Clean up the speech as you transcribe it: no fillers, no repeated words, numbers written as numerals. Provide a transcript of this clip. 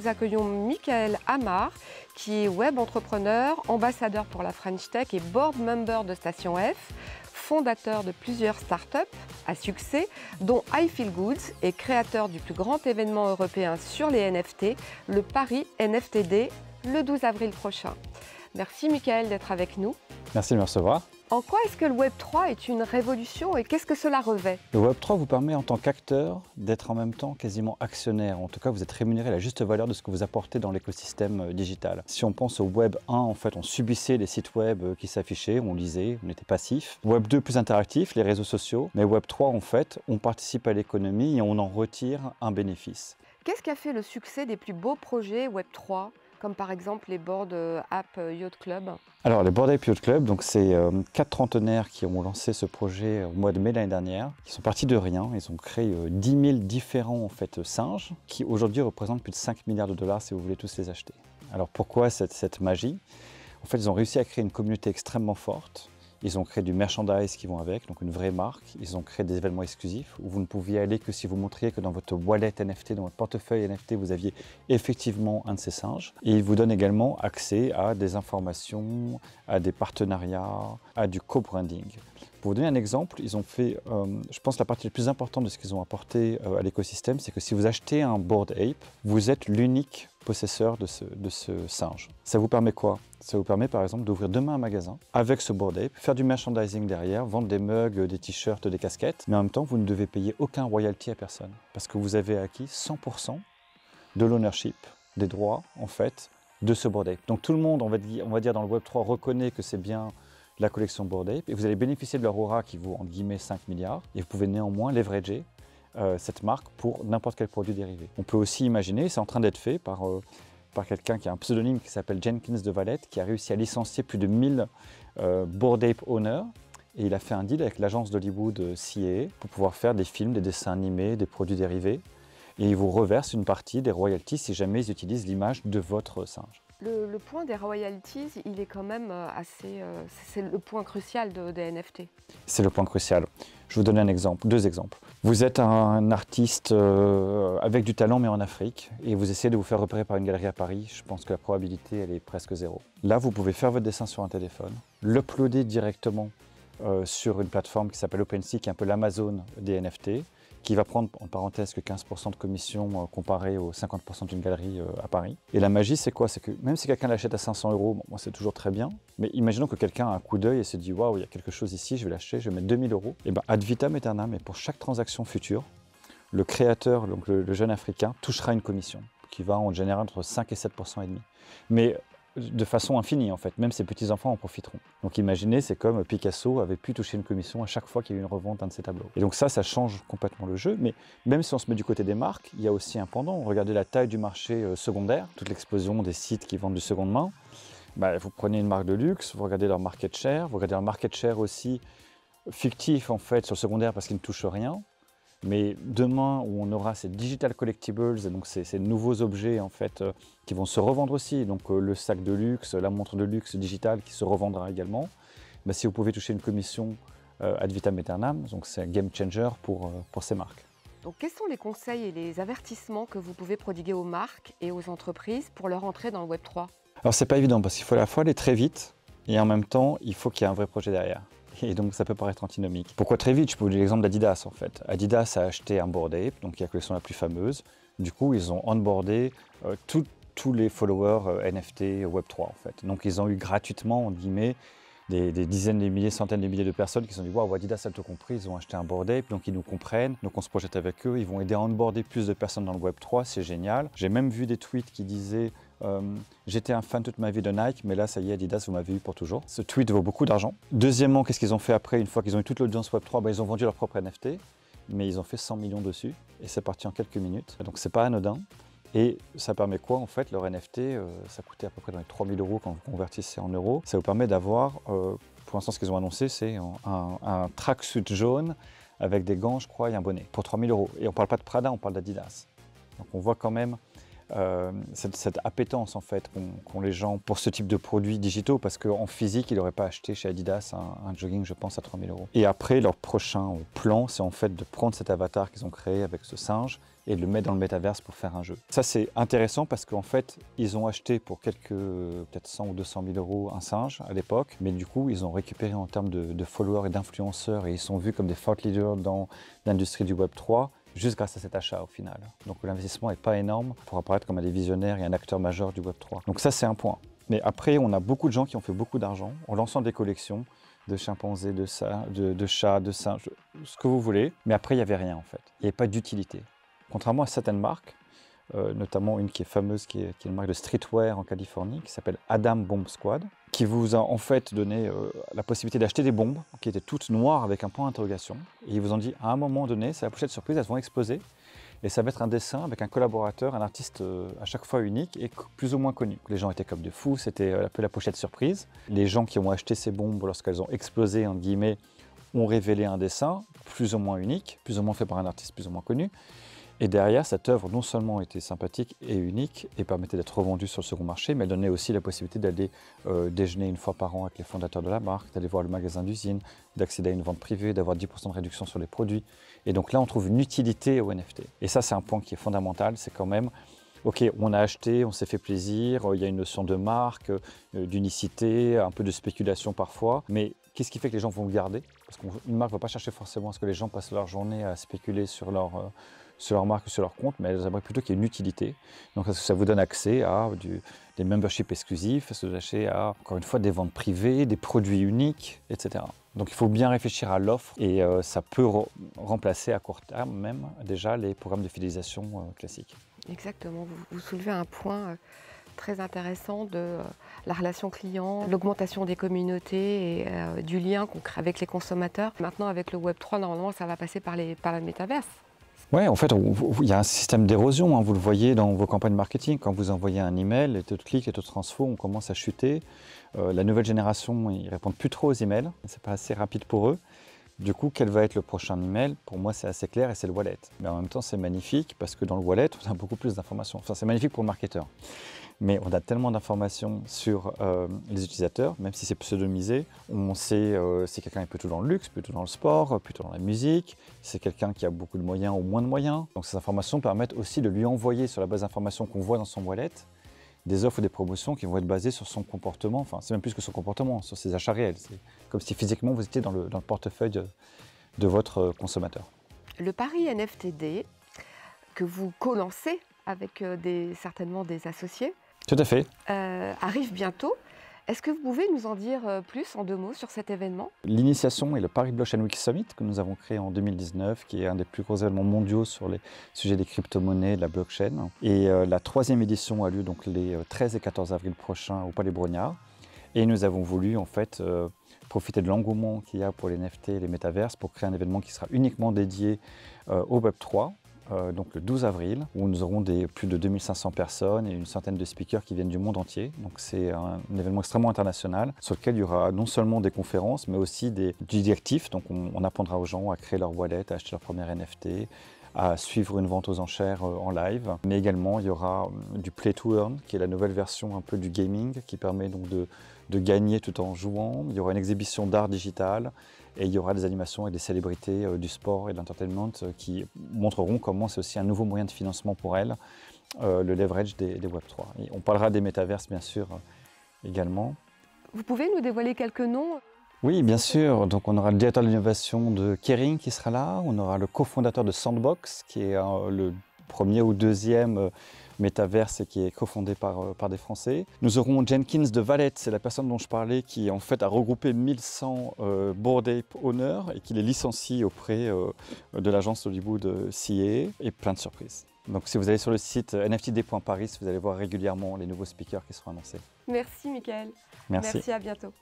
nous accueillons Michael Amar, qui est web entrepreneur, ambassadeur pour la French Tech et board member de Station F, fondateur de plusieurs startups à succès, dont I Feel Goods, et créateur du plus grand événement européen sur les NFT, le Paris NFT Day, le 12 avril prochain. Merci Michael d'être avec nous. Merci de me recevoir. En quoi est-ce que le Web3 est une révolution et qu'est-ce que cela revêt? Le Web3 vous permet en tant qu'acteur d'être en même temps quasiment actionnaire. En tout cas, vous êtes rémunéré à la juste valeur de ce que vous apportez dans l'écosystème digital. Si on pense au Web 1, en fait, on subissait les sites web qui s'affichaient, on lisait, on était passif. Web 2, plus interactif, les réseaux sociaux. Mais Web 3, en fait, on participe à l'économie et on en retire un bénéfice. Qu'est-ce qui a fait le succès des plus beaux projets Web3, comme par exemple les Bored Ape Yacht Club? Alors, les Bored Ape Yacht Club, donc c'est 4 trentenaires qui ont lancé ce projet au mois de mai l'année dernière. Ils sont partis de rien, ils ont créé 10 000 différents en fait, singes qui aujourd'hui représentent plus de 5 milliards de dollars si vous voulez tous les acheter. Alors pourquoi cette magie? En fait, ils ont réussi à créer une communauté extrêmement forte. Ils ont créé du merchandise qui vont avec, donc une vraie marque. Ils ont créé des événements exclusifs où vous ne pouviez aller que si vous montriez que dans votre wallet NFT, dans votre portefeuille NFT, vous aviez effectivement un de ces singes. Et ils vous donnent également accès à des informations, à des partenariats, à du co-branding. Pour vous donner un exemple, ils ont fait, je pense, la partie la plus importante de ce qu'ils ont apporté à l'écosystème, c'est que si vous achetez un Bored Ape, vous êtes l'unique possesseur de ce singe. Ça vous permet quoi? Ça vous permet par exemple d'ouvrir demain un magasin avec ce Bored Ape, faire du merchandising derrière, vendre des mugs, des t-shirts, des casquettes, mais en même temps vous ne devez payer aucun royalty à personne parce que vous avez acquis 100% de l'ownership, des droits en fait de ce Bored Ape. Donc tout le monde, on va dire dans le Web3, reconnaît que c'est bien la collection Bored Ape et vous allez bénéficier de leur aura qui vaut entre guillemets 5 milliards et vous pouvez néanmoins leverager cette marque pour n'importe quel produit dérivé. On peut aussi imaginer, c'est en train d'être fait par quelqu'un qui a un pseudonyme qui s'appelle Jenkins de Valette, qui a réussi à licencier plus de 1000 Bored Ape owners. Et il a fait un deal avec l'agence d'Hollywood CAA pour pouvoir faire des films, des dessins animés, des produits dérivés. Et il vous reverse une partie des royalties si jamais ils utilisent l'image de votre singe. Le point des royalties, il est quand même assez... c'est le point crucial des NFT. C'est le point crucial. Je vous donne un exemple, 2 exemples. Vous êtes un artiste avec du talent mais en Afrique et vous essayez de vous faire repérer par une galerie à Paris. Je pense que la probabilité elle est presque 0. Là, vous pouvez faire votre dessin sur un téléphone, l'uploader directement sur une plateforme qui s'appelle OpenSea, qui est un peu l'Amazon des NFT, qui va prendre en parenthèse que 15% de commission comparé aux 50% d'une galerie à Paris. Et la magie, c'est quoi? C'est que même si quelqu'un l'achète à 500 €, bon, moi c'est toujours très bien, mais imaginons que quelqu'un a un coup d'œil et se dit waouh, il y a quelque chose ici, je vais l'acheter, je vais mettre 2000 €. Et bien, ad vitam aeternam, et pour chaque transaction future, le créateur, donc le jeune africain, touchera une commission qui va en général entre 5 et 7% et demi. Mais de façon infinie en fait, même ses petits-enfants en profiteront. Donc imaginez, c'est comme Picasso avait pu toucher une commission à chaque fois qu'il y a eu une revente d'un de ses tableaux. Et donc ça change complètement le jeu, mais même si on se met du côté des marques, il y a aussi un pendant. Regardez la taille du marché secondaire, toute l'explosion des sites qui vendent du seconde main. Bah, vous prenez une marque de luxe, vous regardez leur market share, vous regardez leur market share aussi fictif en fait sur le secondaire parce qu'ils ne touchent rien. Mais demain, où on aura ces digital collectibles, donc ces nouveaux objets en fait, qui vont se revendre aussi, donc le sac de luxe, la montre de luxe digitale qui se revendra également, bah, si vous pouvez toucher une commission ad vitam aeternam, donc c'est un game changer pour ces marques. Donc quels sont les conseils et les avertissements que vous pouvez prodiguer aux marques et aux entreprises pour leur entrée dans le Web3? Alors c'est pas évident parce qu'il faut à la fois aller très vite et en même temps, il faut qu'il y ait un vrai projet derrière. Et donc ça peut paraître antinomique. Pourquoi très vite? Je peux vous donner l'exemple d'Adidas en fait. Adidas a acheté un Bored Ape, donc qui est la collection la plus fameuse. Du coup, ils ont onboardé tous les followers NFT Web3 en fait. Donc ils ont eu gratuitement, entre guillemets, des dizaines de milliers, centaines de milliers de personnes qui se sont dit waouh, Adidas a tout compris, ils ont acheté un Bored Ape, donc ils nous comprennent, donc on se projette avec eux, ils vont aider à onboarder plus de personnes dans le Web3, c'est génial. J'ai même vu des tweets qui disaient j'étais un fan toute ma vie de Nike, mais là ça y est, Adidas, vous m'avez eu pour toujours. Ce tweet vaut beaucoup d'argent. Deuxièmement, qu'est-ce qu'ils ont fait après, une fois qu'ils ont eu toute l'audience Web3, bah, ils ont vendu leur propre NFT, mais ils ont fait 100 millions dessus, et c'est parti en quelques minutes, donc c'est pas anodin. Et ça permet quoi en fait? Leur NFT, ça coûtait à peu près dans les 3000 € quand vous convertissez en euros. Ça vous permet d'avoir, pour l'instant ce qu'ils ont annoncé, c'est un tracksuit jaune avec des gants, je crois, et un bonnet, pour 3000 €. Et on ne parle pas de Prada, on parle d'Adidas. Donc on voit quand même cette appétence en fait qu'ont les gens pour ce type de produits digitaux, parce qu'en physique, ils n'auraient pas acheté chez Adidas un jogging, je pense, à 3 000 €. Et après, leur prochain plan, c'est en fait de prendre cet avatar qu'ils ont créé avec ce singe et de le mettre dans le métaverse pour faire un jeu. Ça, c'est intéressant parce qu'en fait, ils ont acheté pour peut-être 100 ou 200 000 € un singe à l'époque, mais du coup, ils ont récupéré en termes de followers et d'influenceurs et ils sont vus comme des thought leaders dans l'industrie du Web 3. Juste grâce à cet achat au final. Donc l'investissement n'est pas énorme pour apparaître comme un des visionnaires et un acteur majeur du Web3. Donc ça, c'est un point. Mais après, on a beaucoup de gens qui ont fait beaucoup d'argent en lançant des collections de chimpanzés, de chats, de singes, ce que vous voulez. Mais après, il n'y avait rien en fait. Il n'y avait pas d'utilité. Contrairement à certaines marques, notamment une qui est fameuse, qui est une marque de streetwear en Californie, qui s'appelle Adam Bomb Squad, qui vous a en fait donné la possibilité d'acheter des bombes qui étaient toutes noires avec un point d'interrogation. Et ils vous ont dit, à un moment donné, c'est la pochette surprise, elles vont exploser. Et ça va être un dessin avec un collaborateur, un artiste à chaque fois unique et plus ou moins connu. Les gens étaient comme des fous, c'était un peu la pochette surprise. Les gens qui ont acheté ces bombes, lorsqu'elles ont explosé, entre guillemets, ont révélé un dessin plus ou moins unique, plus ou moins fait par un artiste plus ou moins connu. Et derrière, cette œuvre non seulement était sympathique et unique et permettait d'être revendue sur le second marché, mais elle donnait aussi la possibilité d'aller déjeuner une fois par an avec les fondateurs de la marque, d'aller voir le magasin d'usine, d'accéder à une vente privée, d'avoir 10% de réduction sur les produits. Et donc là, on trouve une utilité au NFT. Et ça, c'est un point qui est fondamental, c'est quand même, ok, on a acheté, on s'est fait plaisir, il y a une notion de marque, d'unicité, un peu de spéculation parfois, mais qu'est-ce qui fait que les gens vont le garder? Parce qu'une marque ne va pas chercher forcément à ce que les gens passent leur journée à spéculer sur leur marque ou sur leur compte, mais elles aimeraient plutôt qu'il y ait une utilité. Donc ça vous donne accès à des memberships exclusifs, ça vous donne à, encore une fois, des ventes privées, des produits uniques, etc. Donc il faut bien réfléchir à l'offre et ça peut remplacer à court terme même déjà les programmes de fidélisation classiques. Exactement, vous soulevez un point très intéressant de la relation client, l'augmentation des communautés et du lien qu'on crée avec les consommateurs. Maintenant, avec le Web3, normalement, ça va passer par le métaverse. Oui, en fait, il y a un système d'érosion, hein, vous le voyez dans vos campagnes marketing. Quand vous envoyez un email, les taux de clics, les taux de transfo, on commence à chuter. La nouvelle génération, ils ne répondent plus trop aux emails, c'est pas assez rapide pour eux. Du coup, quel va être le prochain email? Pour moi, c'est assez clair et c'est le wallet. Mais en même temps, c'est magnifique parce que dans le wallet, on a beaucoup plus d'informations. Enfin, c'est magnifique pour le marketeur. Mais on a tellement d'informations sur les utilisateurs, même si c'est pseudonymisé. On sait si quelqu'un est plutôt dans le luxe, plutôt dans le sport, plutôt dans la musique, si c'est quelqu'un qui a beaucoup de moyens ou moins de moyens. Donc ces informations permettent aussi de lui envoyer, sur la base d'informations qu'on voit dans son wallet, des offres ou des promotions qui vont être basées sur son comportement. Enfin, c'est même plus que son comportement, sur ses achats réels. C'est comme si physiquement vous étiez dans le portefeuille de votre consommateur. Le pari NFTD que vous co-lancez avec certainement des associés, tout à fait. Arrive bientôt. Est-ce que vous pouvez nous en dire plus en 2 mots sur cet événement? L'initiation est le Paris Blockchain Week Summit que nous avons créé en 2019, qui est un des plus gros événements mondiaux sur les sujets des crypto-monnaies, de la blockchain. Et la 3e édition a lieu donc les 13 et 14 avril prochains au Palais Brognard. Et nous avons voulu en fait profiter de l'engouement qu'il y a pour les NFT et les métaverses pour créer un événement qui sera uniquement dédié au Web3. Donc le 12 avril, où nous aurons plus de 2500 personnes et une centaine de speakers qui viennent du monde entier. Donc c'est un événement extrêmement international sur lequel il y aura non seulement des conférences, mais aussi du directif. Donc on apprendra aux gens à créer leur wallet, à acheter leur premier NFT, à suivre une vente aux enchères en live. Mais également, il y aura du Play to Earn, qui est la nouvelle version un peu du gaming, qui permet donc de gagner tout en jouant. Il y aura une exhibition d'art digital. Et il y aura des animations et des célébrités du sport et de l'entertainment qui montreront comment c'est aussi un nouveau moyen de financement pour elles, le leverage des Web3. Et on parlera des métaverses, bien sûr, également. Vous pouvez nous dévoiler quelques noms? Oui, bien sûr. Donc, on aura le directeur de l'innovation de Kering qui sera là. On aura le cofondateur de Sandbox, qui est le premier ou deuxième métaverse et qui est cofondé par des Français. Nous aurons Jenkins de Valette, c'est la personne dont je parlais, qui en fait a regroupé 1100 Bored Ape Owners et qui les licencie auprès de l'agence Hollywood CA et plein de surprises. Donc si vous allez sur le site nftd.paris, vous allez voir régulièrement les nouveaux speakers qui seront annoncés. Merci Mickaël. Merci. Merci, à bientôt.